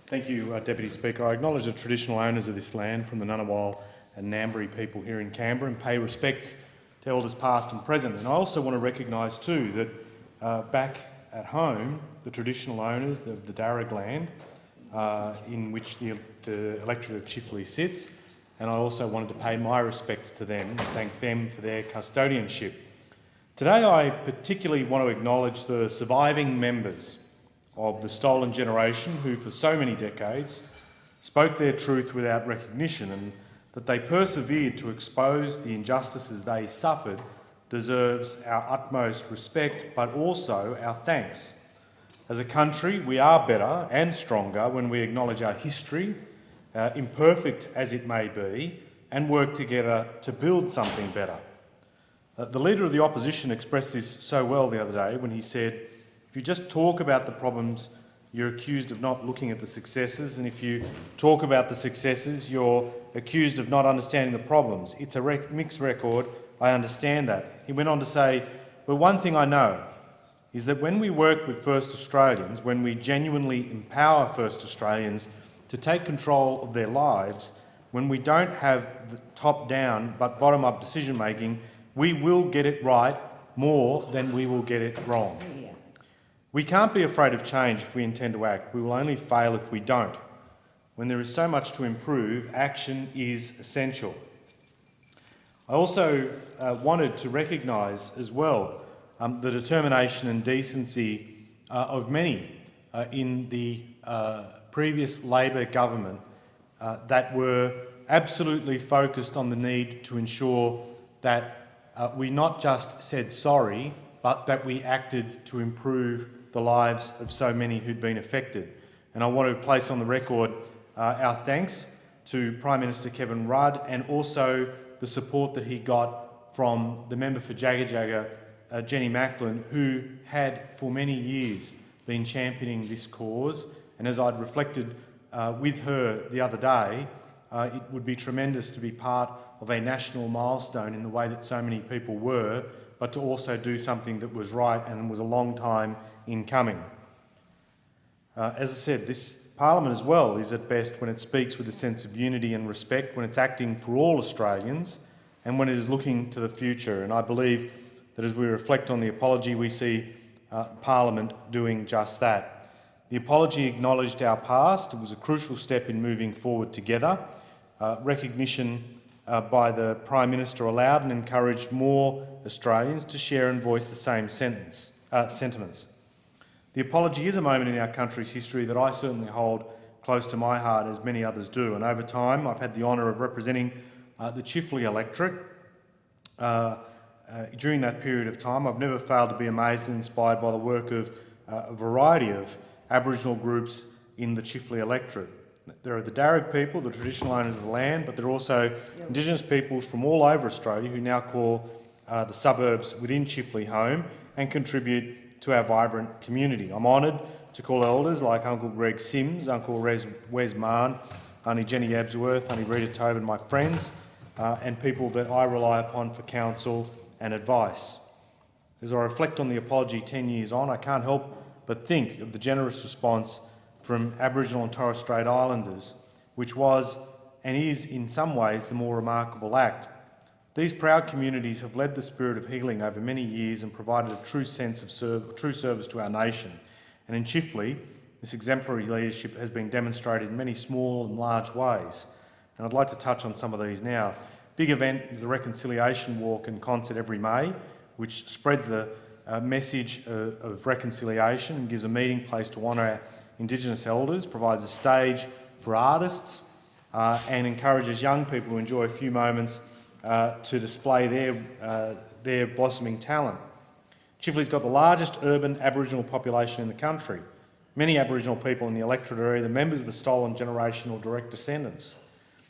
Thank you, Deputy Speaker. I acknowledge the traditional owners of this land from the Ngunnawal and Ngambri people here in Canberra and pay respects to elders past and present. And I also want to recognise too that back at home, the traditional owners of the Darug land in which the electorate of Chifley sits, and I also wanted to pay my respects to them and thank them for their custodianship. Today I particularly want to acknowledge the surviving members of the stolen generation who for so many decades spoke their truth without recognition, and that they persevered to expose the injustices they suffered deserves our utmost respect, but also our thanks. As a country, we are better and stronger when we acknowledge our history, imperfect as it may be, and work together to build something better. The Leader of the Opposition expressed this so well the other day when he said, if you just talk about the problems, you're accused of not looking at the successes, and if you talk about the successes, you're accused of not understanding the problems. It's a mixed record, I understand that. He went on to say, but one thing I know is that when we work with First Australians, when we genuinely empower First Australians to take control of their lives, when we don't have the top-down but bottom-up decision-making, we will get it right more than we will get it wrong. We can't be afraid of change if we intend to act. We will only fail if we don't. When there is so much to improve, action is essential. I also wanted to recognise as well the determination and decency of many in the previous Labor government that were absolutely focused on the need to ensure that we not just said sorry, but that we acted to improve the lives of so many who'd been affected. And I want to place on the record our thanks to Prime Minister Kevin Rudd, and also the support that he got from the member for Jagajaga, Jenny Macklin, who had for many years been championing this cause. And as I'd reflected with her the other day, it would be tremendous to be part of a national milestone in the way that so many people were, but to also do something that was right and was a long time in coming. As I said, this Parliament as well is at best when it speaks with a sense of unity and respect, when it's acting for all Australians, and when it is looking to the future. And I believe that as we reflect on the apology, we see Parliament doing just that. The apology acknowledged our past. It was a crucial step in moving forward together. Recognition by the Prime Minister allowed and encouraged more Australians to share and voice the same sentiments. The apology is a moment in our country's history that I certainly hold close to my heart, as many others do, and over time I've had the honour of representing the Chifley electorate. During that period of time, I've never failed to be amazed and inspired by the work of a variety of Aboriginal groups in the Chifley electorate. There are the Darug people, the traditional owners of the land, but there are also Indigenous peoples from all over Australia who now call the suburbs within Chifley home and contribute to our vibrant community. I'm honoured to call elders like Uncle Greg Sims, Uncle Wes Mahon, Auntie Jenny Ebsworth, Auntie Rita Tobin, my friends, and people that I rely upon for counsel and advice. As I reflect on the apology 10 years on, I can't help but think of the generous response from Aboriginal and Torres Strait Islanders, which was and is in some ways the more remarkable act. These proud communities have led the spirit of healing over many years and provided a true sense of true service to our nation. And in Chifley, this exemplary leadership has been demonstrated in many small and large ways. And I'd like to touch on some of these now. Big event is the Reconciliation Walk and Concert every May, which spreads the message of reconciliation and gives a meeting place to honour our Indigenous elders, provides a stage for artists and encourages young people to enjoy a few moments to display their blossoming talent. Chifley's got the largest urban Aboriginal population in the country. Many Aboriginal people in the electorate are either members of the stolen generation or direct descendants.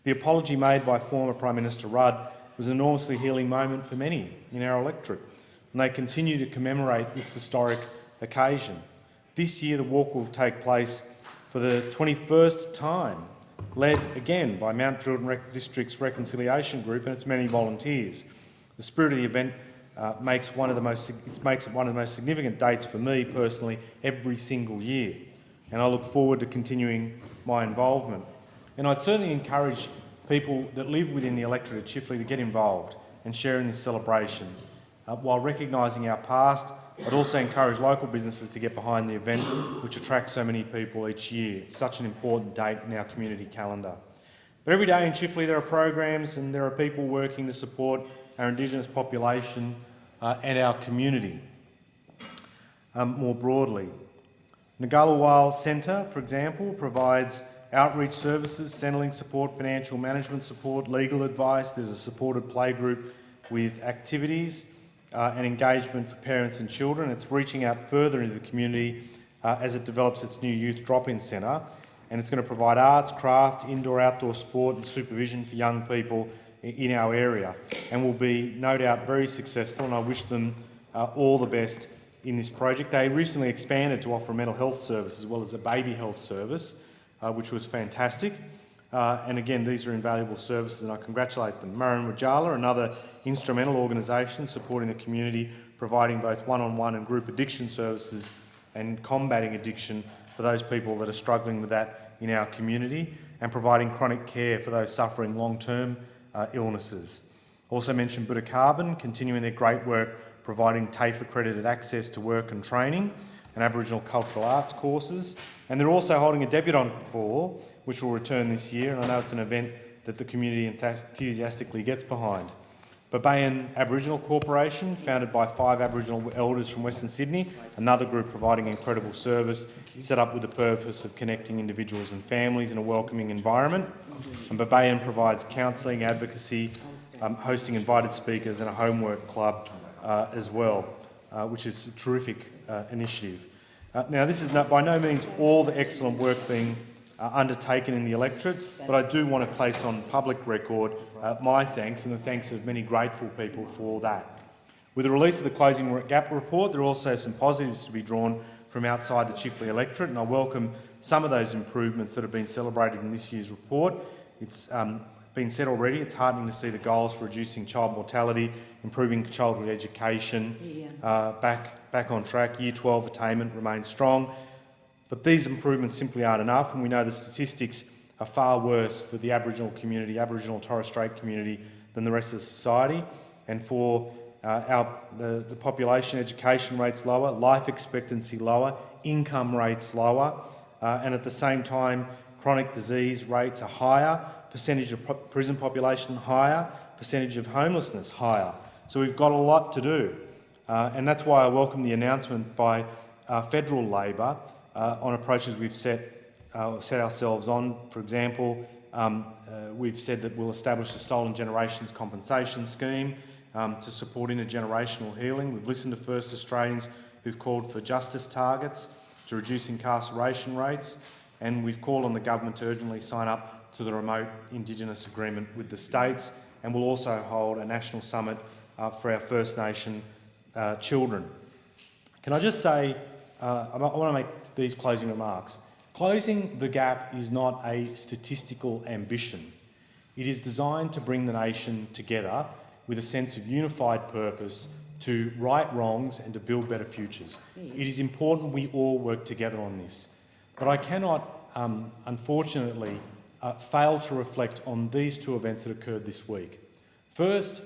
The apology made by former Prime Minister Rudd was an enormously healing moment for many in our electorate, and they continue to commemorate this historic occasion. This year the walk will take place for the 21st time, led again by Mount Drilton District's Reconciliation Group and its many volunteers. The spirit of the event makes it one of the most significant dates for me personally every single year. and I look forward to continuing my involvement. And I'd certainly encourage people that live within the electorate of Chifley to get involved and share in this celebration. While recognising our past, I'd also encourage local businesses to get behind the event, which attracts so many people each year. It's such an important date in our community calendar. But every day in Chifley there are programs and there are people working to support our Indigenous population and our community more broadly. Ngunnawal Centre, for example, provides outreach services, Centrelink support, financial management support, legal advice. There's a supported playgroup with activities and engagement for parents and children. It's reaching out further into the community as it develops its new youth drop-in centre, and it's going to provide arts, crafts, indoor-outdoor sport and supervision for young people in our area, and will be no doubt very successful, and I wish them all the best in this project. They recently expanded to offer a mental health service as well as a baby health service, which was fantastic. And again, these are invaluable services and I congratulate them. Murrin Wajala, another instrumental organisation supporting the community, providing both one-on-one and group addiction services and combating addiction for those people that are struggling with that in our community, and providing chronic care for those suffering long-term illnesses. Also mentioned Buddha Carbon, continuing their great work providing TAFE accredited access to work and training and Aboriginal cultural arts courses. And they're also holding a debutante ball, which will return this year, and I know it's an event that the community enthusiastically gets behind. Babayan Aboriginal Corporation, founded by 5 Aboriginal elders from Western Sydney, another group providing incredible service, set up with the purpose of connecting individuals and families in a welcoming environment. And Babayan provides counselling, advocacy, hosting invited speakers and a homework club as well, which is a terrific initiative. Now, this is by no means all the excellent work being undertaken in the electorate, but I do want to place on public record my thanks and the thanks of many grateful people for that. With the release of the Closing Gap report, there are also some positives to be drawn from outside the Chifley electorate, and I welcome some of those improvements that have been celebrated in this year's report. It's been said already, it's heartening to see the goals for reducing child mortality, improving childhood education back on track. Year 12 attainment remains strong. But these improvements simply aren't enough, and we know the statistics are far worse for the Aboriginal community, Aboriginal and Torres Strait community, than the rest of society. And for the population, education rates lower, life expectancy lower, income rates lower, and at the same time, chronic disease rates are higher, percentage of prison population higher, percentage of homelessness higher. So we've got a lot to do. And that's why I welcome the announcement by federal Labor on approaches we've set ourselves on. For example, we've said that we'll establish a Stolen Generations Compensation Scheme to support intergenerational healing. We've listened to First Australians who've called for justice targets to reduce incarceration rates, and we've called on the government to urgently sign up to the remote Indigenous agreement with the states, and we'll also hold a national summit for our First Nation children. Can I just say, I want to make these closing remarks. Closing the gap is not a statistical ambition. It is designed to bring the nation together with a sense of unified purpose to right wrongs and to build better futures. It is important we all work together on this. But I cannot, unfortunately, fail to reflect on these 2 events that occurred this week. First,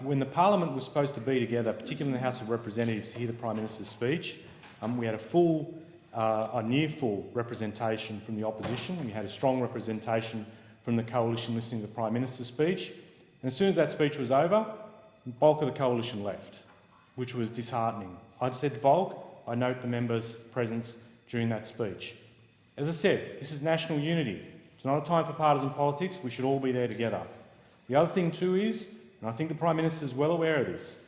when the Parliament was supposed to be together, particularly in the House of Representatives, to hear the Prime Minister's speech, we had a near full representation from the opposition. We had a strong representation from the coalition listening to the Prime Minister's speech. And as soon as that speech was over, the bulk of the coalition left, which was disheartening. I've said the bulk. I note the members' presence during that speech. As I said, this is national unity. It's not a time for partisan politics. We should all be there together. The other thing too is, and I think the Prime Minister is well aware of this,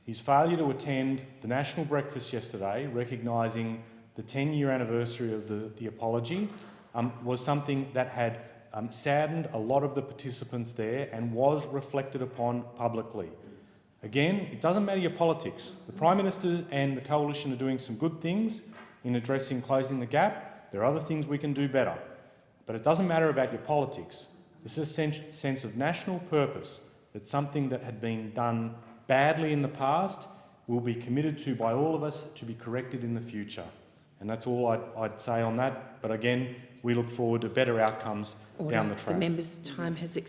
his failure to attend the national breakfast yesterday, recognising the 10-year anniversary of the apology, was something that had saddened a lot of the participants there and was reflected upon publicly. Again, it doesn't matter your politics. The Prime Minister and the Coalition are doing some good things in addressing closing the gap. There are other things we can do better. But it doesn't matter about your politics. This is a sense of national purpose that something that had been done badly in the past will be committed to by all of us to be corrected in the future. And that's all I'd say on that. But again, we look forward to better outcomes down the track. The member's time has expired.